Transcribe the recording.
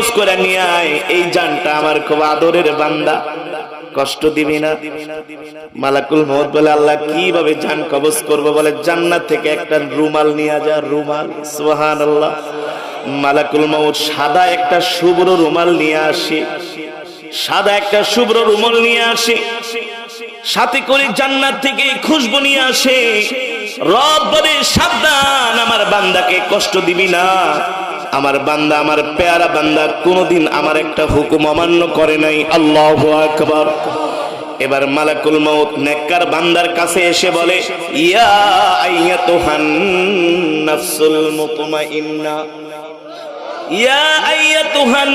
কবজ করে নিয়ে আয়, এই জানটা আমার খুব আদরের বান্দা, কষ্ট দিবি না। মালাকুল মউত বলে আল্লাহ কিভাবে জান কবজ করব? বলে জান্নাত থেকে একটা রুমাল নিয়ে যা, রুমাল। সুবহানাল্লাহ। মালাকুল মউত সাদা একটা শুভ্র রুমাল নিয়ে আসে, সাদা একটা শুভ্র রুমাল নিয়ে আসে, সাথে করে জান্নাত থেকে খুশবু নিয়ে আসে। রব বলে সাবধান, আমার বান্দাকে কষ্ট দিবি না। আমার বান্দা, আমার পেয়ারা বান্দা কোনদিন আমার একটা হুকুম অমান্য করে নাই। আল্লাহু আকবার। এবার মালাকুল মউত নেককার বান্দার কাছে এসে বলে, ইয়া আইয়াতুহান নাফসুল মুতমাইন্না, ইয়া আইয়াতুহান